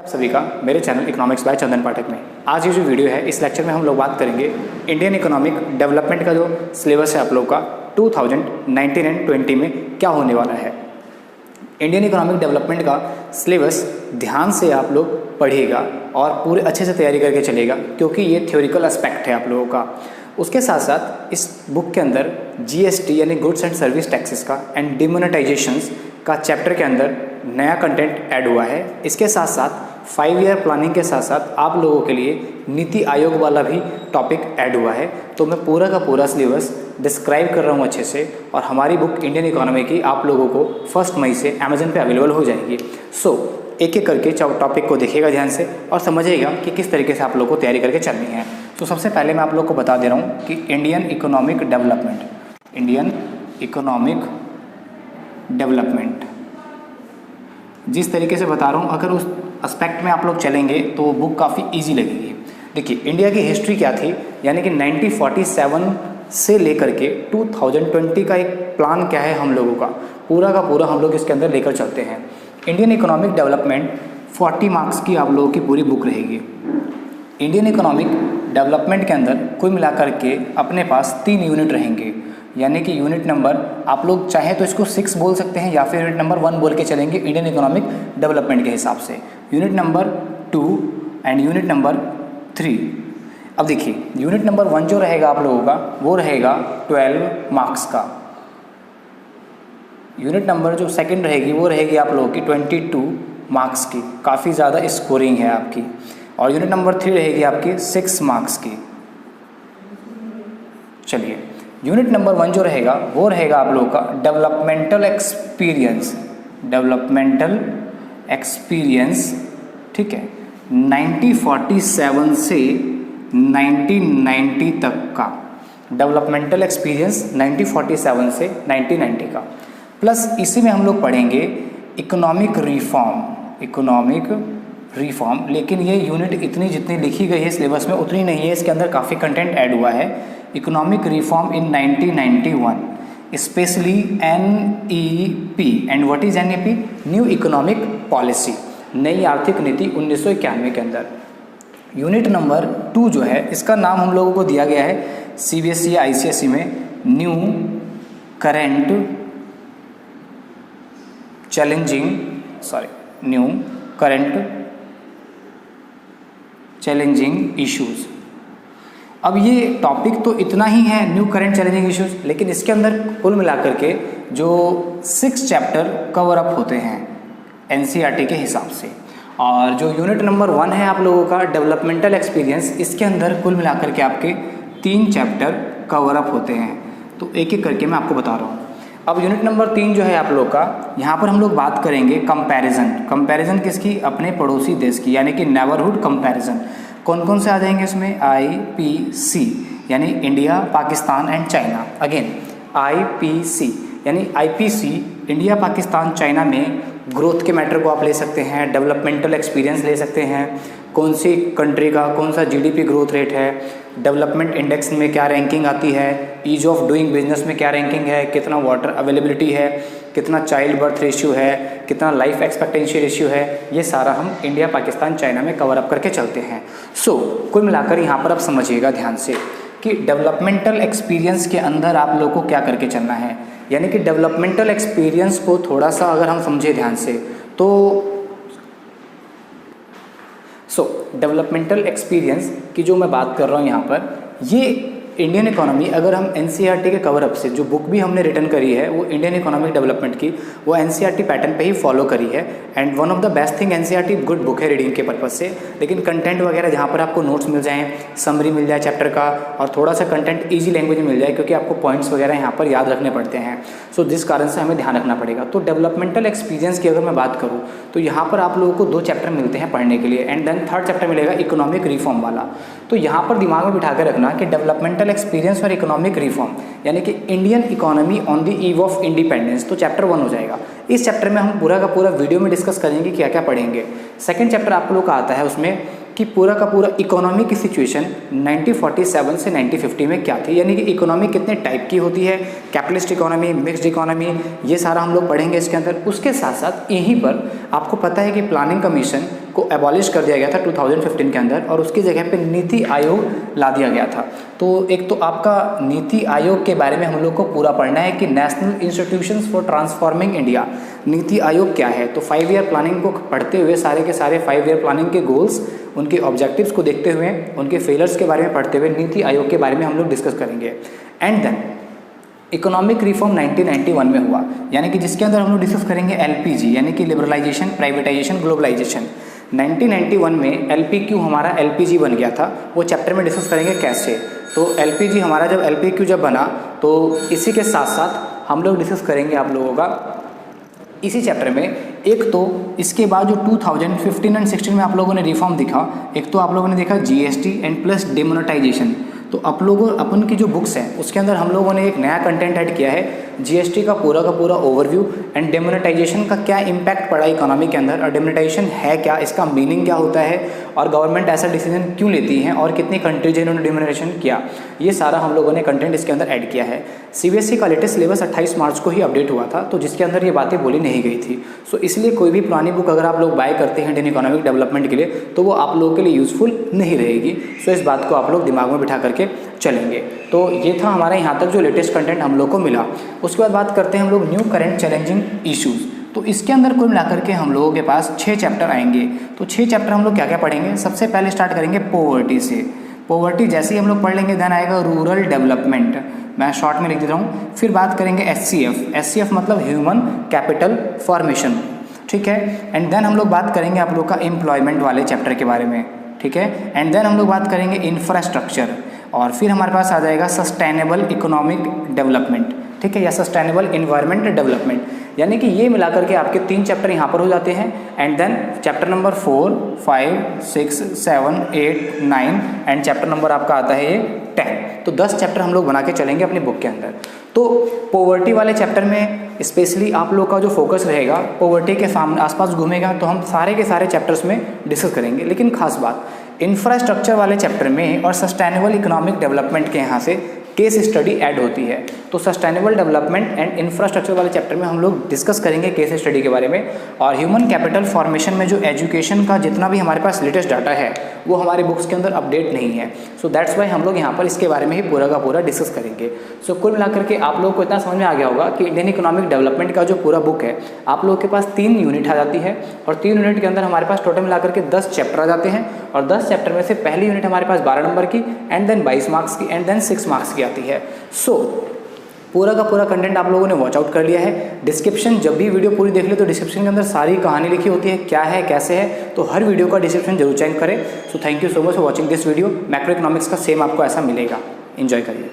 सभी का मेरे चैनल इकोनॉमिक्स बाय चंदन पाठक में। आज ये जो वीडियो है, इस लेक्चर में हम लोग बात करेंगे इंडियन इकोनॉमिक डेवलपमेंट का जो सिलेबस है आप लोग का 2019 एंड 20 में क्या होने वाला है। इंडियन इकोनॉमिक डेवलपमेंट का सिलेबस ध्यान से आप लोग पढ़िएगा और पूरे अच्छे से तैयारी करके चलेगा, क्योंकि ये थ्योरिकल एस्पेक्ट है आप लोगों का। उसके साथ साथ इस बुक के अंदर जीएसटी यानी गुड्स एंड सर्विस टैक्सेस का एंड डिमोनेटाइजेशंस का चैप्टर के अंदर नया कंटेंट ऐड हुआ है। इसके साथ साथ 5 ईयर प्लानिंग के साथ साथ आप लोगों के लिए नीति आयोग वाला भी टॉपिक ऐड हुआ है। तो मैं पूरा का पूरा सिलेबस डिस्क्राइब कर रहा हूँ अच्छे से, और हमारी बुक इंडियन इकोनॉमी की आप लोगों को 1 मई से अमेजन पे अवेलेबल हो जाएगी। एक एक करके टॉपिक को देखिएगा ध्यान से और समझिएगा कि किस तरीके से आप लोगों को तैयारी करके चलनी है। तो सबसे पहले मैं आप लोग को बता दे रहा हूँ कि इंडियन इकोनॉमिक डेवलपमेंट जिस तरीके से बता रहा हूँ, अगर उस एस्पेक्ट में आप लोग चलेंगे तो बुक काफ़ी इजी लगेगी। देखिए, इंडिया की हिस्ट्री क्या थी, यानी कि 1947 से लेकर के 2020 का एक प्लान क्या है हम लोगों का पूरा हम लोग इसके अंदर लेकर चलते हैं। इंडियन इकोनॉमिक डेवलपमेंट 40 मार्क्स की आप लोगों की पूरी बुक रहेगी। इंडियन इकोनॉमिक डेवलपमेंट के अंदर कुल मिलाकर के अपने पास 3 यूनिट रहेंगे, यानी कि यूनिट नंबर आप लोग चाहे तो इसको 6 बोल सकते हैं या फिर यूनिट नंबर 1 बोल के चलेंगे इंडियन इकोनॉमिक डेवलपमेंट के हिसाब से। Unit number 2 and unit number 3। अब देखिए, यूनिट नंबर 1 जो रहेगा आप लोगों का वो रहेगा 12 मार्क्स का। यूनिट नंबर जो सेकंड रहेगी वो रहेगी आप लोगों की 22 मार्क्स की, काफ़ी ज़्यादा स्कोरिंग है आपकी। और यूनिट नंबर 3 रहेगी आपकी 6 मार्क्स की। चलिए, यूनिट नंबर 1 जो रहेगा वो रहेगा आप लोगों का डेवलपमेंटल एक्सपीरियंस, ठीक है, 1947 से 1990 तक का डेवलपमेंटल एक्सपीरियंस 1947 से 1990 का। प्लस इसी में हम लोग पढ़ेंगे इकोनॉमिक रिफॉर्म, लेकिन ये यूनिट इतनी जितनी लिखी गई है सिलेबस में उतनी नहीं है, इसके अंदर काफ़ी कंटेंट ऐड हुआ है। Economic reform in 1991, specially NEP। And what is NEP? New economic policy, नई आर्थिक नीति 1991 के अंदर। यूनिट नंबर 2 जो है इसका नाम हम लोगों को दिया गया है CBSE या ICSE में न्यू करेंट चैलेंजिंग इश्यूज। अब ये टॉपिक तो इतना ही है, न्यू करेंट चैलेंजिंग इश्यूज, लेकिन इसके अंदर कुल मिलाकर के जो 6 चैप्टर कवर अप होते हैं NCERT के हिसाब से। और जो यूनिट नंबर 1 है आप लोगों का डेवलपमेंटल एक्सपीरियंस, इसके अंदर कुल मिलाकर के आपके 3 चैप्टर कवर अप होते हैं। तो एक एक करके मैं आपको बता रहा हूँ। अब यूनिट नंबर 3 जो है आप लोग का, यहाँ पर हम लोग बात करेंगे कंपैरिजन किसकी? अपने पड़ोसी देश की, यानी कि नेबरहुड कंपैरिजन। कौन कौन से आ जाएंगे इसमें? IPC यानी India, Pakistan and China. Again IPC यानी IPC इंडिया, पाकिस्तान, चाइना में ग्रोथ के मैटर को आप ले सकते हैं, डेवलपमेंटल एक्सपीरियंस ले सकते हैं, कौन सी कंट्री का कौन सा GDP ग्रोथ रेट है, डेवलपमेंट इंडेक्स में क्या रैंकिंग आती है, ईज ऑफ डूइंग बिजनेस में क्या रैंकिंग है, कितना वाटर अवेलेबिलिटी है, कितना चाइल्ड बर्थ रेशियो है, कितना लाइफ एक्सपेक्टेंसी रेशियो है, ये सारा हम इंडिया, पाकिस्तान, चाइना में कवर अप करके चलते हैं। कुल मिलाकर यहाँ पर आप समझिएगा ध्यान से कि डेवलपमेंटल एक्सपीरियंस के अंदर आप लोग को क्या करके चलना है। यानी कि डेवलपमेंटल एक्सपीरियंस को थोड़ा सा अगर हम समझे ध्यान से तो डेवलपमेंटल एक्सपीरियंस की जो मैं बात कर रहा हूँ यहाँ पर, ये इंडियन इकोनॉमी अगर हम NCERT के कवर अप से जो बुक भी हमने रिटर्न करी है वो इंडियन इकोनॉमिक डेवलपमेंट की, वो NCERT पैटर्न पे ही फॉलो करी है। And one of the best thing NCERT good book है रीडिंग के पर्पज से। लेकिन कंटेंट वगैरह जहाँ पर आपको नोट्स मिल जाएँ, समरी मिल जाए चैप्टर का, और थोड़ा सा कंटेंट ईजी लैंग्वेज में मिल जाए, क्योंकि आपको पॉइंट्स वगैरह यहाँ पर याद रखने पड़ते हैं। जिस कारण से हमें ध्यान रखना पड़ेगा। तो डेवलपमेंटल एक्सपीरियंस की अगर मैं बात करूँ तो यहाँ पर आप लोगों को 2 चैप्टर मिलते हैं पढ़ने के लिए, एंड देन 3rd चैप्टर मिलेगा इकोनॉमिक रिफॉर्म वाला। तो यहाँ पर दिमाग में बिठा कर रखना कि डेवलपमेंटल एक्सपीरियंस और इकोनॉमिक रिफॉर्म यानी कि Indian economy on the eve of independence, तो चैप्टर 1 हो जाएगा। इस चैप्टर में हम पूरा का पूरा वीडियो में डिस्कस करेंगे क्या क्या पढ़ेंगे। 2nd चैप्टर आप लोग का आता है उसमें कि पूरा का पूरा इकोनॉमी की सिचुएशन 1947 से 1950 में क्या थी, यानी कि इकोनॉमी कितने टाइप की होती है, कैपिटलिस्ट इकोनॉमी, मिक्स्ड इकोनॉमी, ये सारा हम लोग पढ़ेंगे इसके अंदर। उसके साथ साथ यहीं पर आपको पता है कि प्लानिंग कमीशन को एबॉलिश कर दिया गया था 2015 के अंदर, और उसकी जगह पे नीति आयोग ला दिया गया था। तो एक तो आपका नीति आयोग के बारे में हम लोग को पूरा पढ़ना है कि national institutions for transforming India, NITI Aayog क्या है। तो 5 ईयर प्लानिंग को पढ़ते हुए सारे के सारे 5 ईयर प्लानिंग के गोल्स, उनके ऑब्जेक्टिव्स को देखते हुए, उनके फेलर्स के बारे में पढ़ते हुए नीति आयोग के बारे में हम लोग डिस्कस करेंगे। एंड देन इकोनॉमिक रिफॉर्म 1991 में हुआ, यानी कि जिसके अंदर हम लोग डिस्कस करेंगे एलपीजी, यानी कि लिबरलाइजेशन, प्राइवेटाइजेशन, ग्लोबलाइजेशन। 1991 में एलपीक्यू हमारा एलपीजी बन गया था, वो चैप्टर में डिस्कस करेंगे कैसे। तो एलपीजी हमारा जब एलपीक्यू जब बना, तो इसी के साथ साथ हम लोग डिस्कस करेंगे आप लोगों का इसी चैप्टर में। एक तो इसके बाद जो 2015 एंड 16 में आप लोगों ने रिफॉर्म दिखा, एक तो आप लोगों ने देखा जीएसटी एंड प्लस डिमोनेटाइजेशन। तो अपन की जो बुक्स हैं उसके अंदर हम लोगों ने एक नया कंटेंट ऐड किया है, जीएसटी का पूरा ओवरव्यू एंड डिमोनेटाइजेशन का क्या इम्पैक्ट पड़ा इकोनॉमी के अंदर, और डिमोनेटाइजेशन है क्या, इसका मीनिंग क्या होता है, और गवर्नमेंट ऐसा डिसीजन क्यों लेती है, और कितनी कंट्रीज इन्होंने डिमोनेटाइजेशन किया। ये सारा हम लोगों ने कंटेंट इसके अंदर ऐड किया है। सीबीएसई का लेटेस्ट सिलेबस 28 मार्च को ही अपडेट हुआ था, तो जिसके अंदर ये बातें बोली नहीं गई थी। सो इसलिए कोई भी पुरानी बुक अगर आप लोग बाय करते हैं इंडियन इकोनॉमिक डेवलपमेंट के लिए, तो वो आप लोगों के लिए यूज़फुल नहीं रहेगी। सो इस बात को आप लोग दिमाग में बिठा करके चलेंगे। तो ये था हमारे यहाँ तक जो लेटेस्ट कंटेंट हम लोग को मिला। उसके बाद बात करते हैं हम लोग न्यू करंट चैलेंजिंग इश्यूज़। तो इसके अंदर कुल मिलाकर के हम लोगों के पास 6 चैप्टर आएंगे। तो 6 चैप्टर हम लोग क्या क्या पढ़ेंगे। सबसे पहले स्टार्ट करेंगे पॉवर्टी से। पॉवर्टी जैसे ही हम लोग पढ़ लेंगे, देन आएगा रूरल डेवलपमेंट, मैं शॉर्ट में लिख देता हूँ। फिर बात करेंगे एचसीएफ मतलब ह्यूमन कैपिटल फॉर्मेशन, ठीक है। एंड देन हम लोग बात करेंगे आप लोग का एम्प्लॉयमेंट वाले चैप्टर के बारे में, ठीक है। एंड देन हम लोग बात करेंगे इंफ्रास्ट्रक्चर, और फिर हमारे पास आ जाएगा सस्टेनेबल इकोनॉमिक डेवलपमेंट, ठीक है, या सस्टेनेबल इन्वायरमेंट डेवलपमेंट। यानी कि ये मिलाकर के आपके 3 चैप्टर यहाँ पर हो जाते हैं। And then chapter number 4, 5, 6, 7, 8, 9 and chapter number आपका आता है ये 10। तो 10 चैप्टर हम लोग बना के चलेंगे अपनी बुक के अंदर। तो पॉवर्टी वाले चैप्टर में स्पेशली आप लोग का जो फोकस रहेगा पॉवर्टी के आसपास घूमेगा, तो हम सारे के सारे चैप्टर्स में डिस्कस करेंगे। लेकिन खास बात इंफ्रास्ट्रक्चर वाले चैप्टर में और सस्टेनेबल इकोनॉमिक डेवलपमेंट के यहाँ से केस स्टडी ऐड होती है। तो सस्टेनेबल डेवलपमेंट एंड इंफ्रास्ट्रक्चर वाले चैप्टर में हम लोग डिस्कस करेंगे केस स्टडी के बारे में। और ह्यूमन कैपिटल फॉर्मेशन में जो एजुकेशन का जितना भी हमारे पास लेटेस्ट डाटा है वो हमारे बुक्स के अंदर अपडेट नहीं है। सो दैट्स वाई हम लोग यहाँ पर इसके बारे में ही पूरा का पूरा डिस्कस करेंगे। सो कुल मिलाकर के आप लोगों को इतना समझ में आ गया होगा कि इंडियन इकोनॉमिक डेवलपमेंट का जो पूरा बुक है आप लोगों के पास 3 यूनिट आ जाती है, और 3 यूनिट के अंदर हमारे पास टोटल मिलाकर के 10 चैप्टर आ जाते हैं। और 10 चैप्टर में से पहली यूनिट हमारे पास 12 नंबर की, एंड देन 22 मार्क्स की, एंड देन 6 मार्क्स की आती है। सो पूरा का पूरा कंटेंट आप लोगों ने वॉच आउट कर लिया है। डिस्क्रिप्शन जब भी वीडियो पूरी देख ले तो डिस्क्रिप्शन के अंदर सारी कहानी लिखी होती है, क्या है कैसे है, तो हर वीडियो का डिस्क्रिप्शन जरूर चेक करें। So thank you so much for watching this video. Macro economics का सेम आपको ऐसा मिलेगा, एंजॉय करिए।